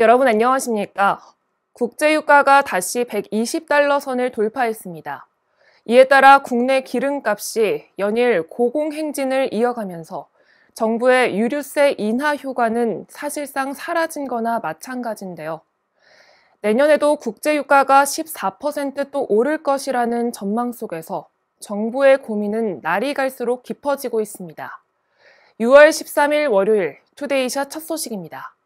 여러분 안녕하십니까? 국제유가가 다시 120달러 선을 돌파했습니다. 이에 따라 국내 기름값이 연일 고공행진을 이어가면서 정부의 유류세 인하 효과는 사실상 사라진 거나 마찬가지인데요. 내년에도 국제유가가 14% 또 오를 것이라는 전망 속에서 정부의 고민은 날이 갈수록 깊어지고 있습니다. 6월 13일 월요일 투데이샷 첫 소식입니다.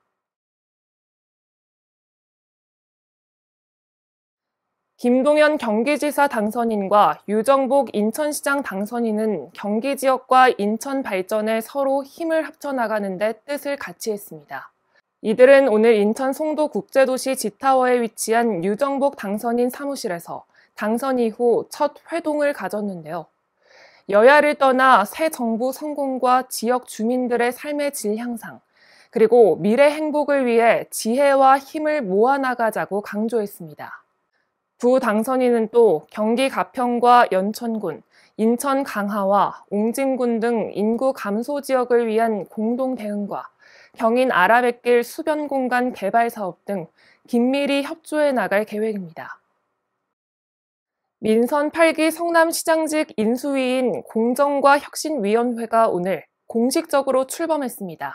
김동연 경기지사 당선인과 유정복 인천시장 당선인은 경기 지역과 인천 발전에 서로 힘을 합쳐나가는 데 뜻을 같이 했습니다. 이들은 오늘 인천 송도 국제도시 지타워에 위치한 유정복 당선인 사무실에서 당선 이후 첫 회동을 가졌는데요. 여야를 떠나 새 정부 성공과 지역 주민들의 삶의 질 향상, 그리고 미래 행복을 위해 지혜와 힘을 모아나가자고 강조했습니다. 부 당선인은 또 경기 가평과 연천군, 인천 강화와 옹진군 등 인구 감소 지역을 위한 공동 대응과 경인 아라뱃길 수변 공간 개발 사업 등 긴밀히 협조해 나갈 계획입니다. 민선 8기 성남시장직 인수위인 공정과 혁신위원회가 오늘 공식적으로 출범했습니다.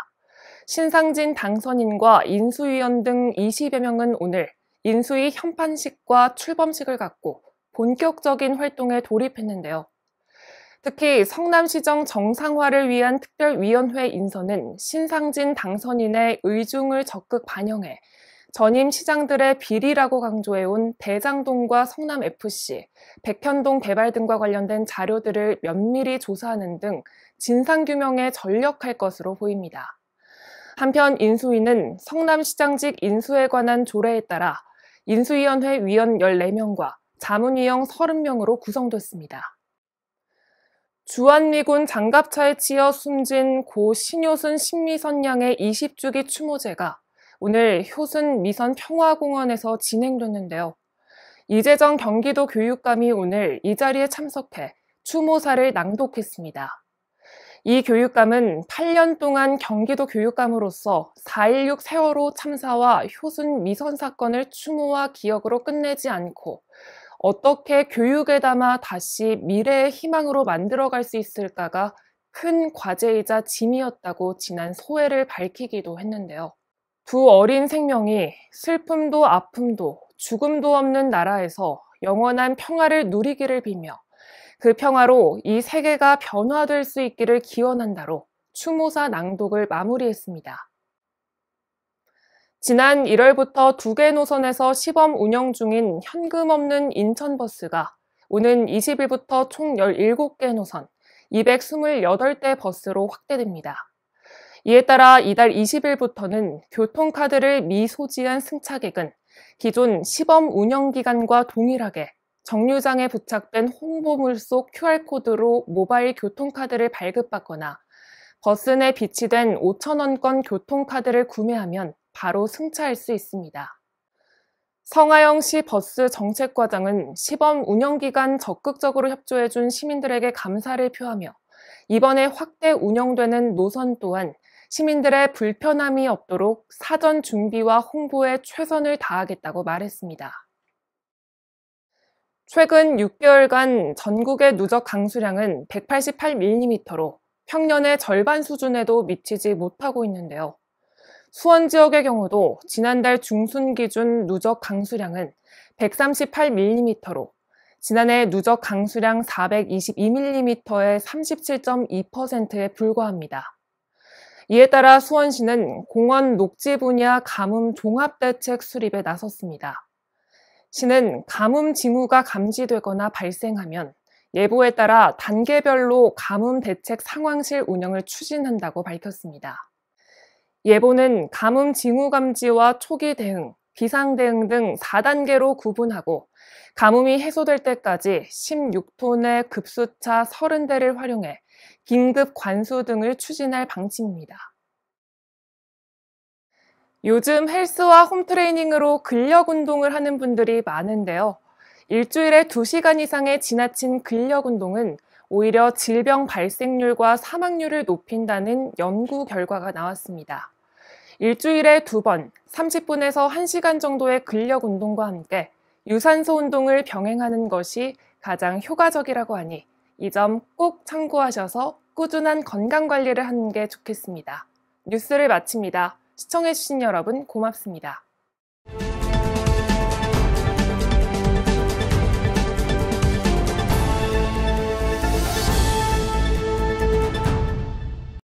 신상진 당선인과 인수위원 등 20여 명은 오늘 인수위 현판식과 출범식을 갖고 본격적인 활동에 돌입했는데요. 특히 성남시정 정상화를 위한 특별위원회 인선은 신상진 당선인의 의중을 적극 반영해 전임 시장들의 비리라고 강조해온 대장동과 성남FC, 백현동 개발 등과 관련된 자료들을 면밀히 조사하는 등 진상규명에 전력할 것으로 보입니다. 한편 인수위는 성남시장직 인수에 관한 조례에 따라 인수위원회 위원 14명과 자문위원 30명으로 구성됐습니다. 주한미군 장갑차에 치여 숨진 고 신효순 신미선 양의 20주기 추모제가 오늘 효순 미선 평화공원에서 진행됐는데요. 이재정 경기도 교육감이 오늘 이 자리에 참석해 추모사를 낭독했습니다. 이 교육감은 8년 동안 경기도 교육감으로서 4.16 세월호 참사와 효순 미선 사건을 추모와 기억으로 끝내지 않고 어떻게 교육에 담아 다시 미래의 희망으로 만들어갈 수 있을까가 큰 과제이자 짐이었다고 지난 소회를 밝히기도 했는데요. 두 어린 생명이 슬픔도 아픔도 죽음도 없는 나라에서 영원한 평화를 누리기를 빌며 그 평화로 이 세계가 변화될 수 있기를 기원한다로 추모사 낭독을 마무리했습니다. 지난 1월부터 2개 노선에서 시범 운영 중인 현금 없는 인천버스가 오는 20일부터 총 17개 노선, 228대 버스로 확대됩니다. 이에 따라 이달 20일부터는 교통카드를 미소지한 승차객은 기존 시범 운영 기간과 동일하게 정류장에 부착된 홍보물 속 QR코드로 모바일 교통카드를 발급받거나 버스 내 비치된 5,000원권 교통카드를 구매하면 바로 승차할 수 있습니다. 성하영시 버스 정책과장은 시범 운영기간 적극적으로 협조해준 시민들에게 감사를 표하며 이번에 확대 운영되는 노선 또한 시민들의 불편함이 없도록 사전 준비와 홍보에 최선을 다하겠다고 말했습니다. 최근 6개월간 전국의 누적 강수량은 188mm로 평년의 절반 수준에도 미치지 못하고 있는데요. 수원 지역의 경우도 지난달 중순 기준 누적 강수량은 138mm로 지난해 누적 강수량 422mm의 37.2%에 불과합니다. 이에 따라 수원시는 공원 녹지 분야 가뭄 종합대책 수립에 나섰습니다. 시는 가뭄 징후가 감지되거나 발생하면 예보에 따라 단계별로 가뭄 대책 상황실 운영을 추진한다고 밝혔습니다. 예보는 가뭄 징후 감지와 초기 대응, 비상 대응 등 4단계로 구분하고 가뭄이 해소될 때까지 16톤의 급수차 30대를 활용해 긴급 관수 등을 추진할 방침입니다. 요즘 헬스와 홈트레이닝으로 근력 운동을 하는 분들이 많은데요. 일주일에 2시간 이상의 지나친 근력 운동은 오히려 질병 발생률과 사망률을 높인다는 연구 결과가 나왔습니다. 일주일에 2번, 30분에서 1시간 정도의 근력 운동과 함께 유산소 운동을 병행하는 것이 가장 효과적이라고 하니 이 점 꼭 참고하셔서 꾸준한 건강 관리를 하는 게 좋겠습니다. 뉴스를 마칩니다. 시청해주신 여러분 고맙습니다.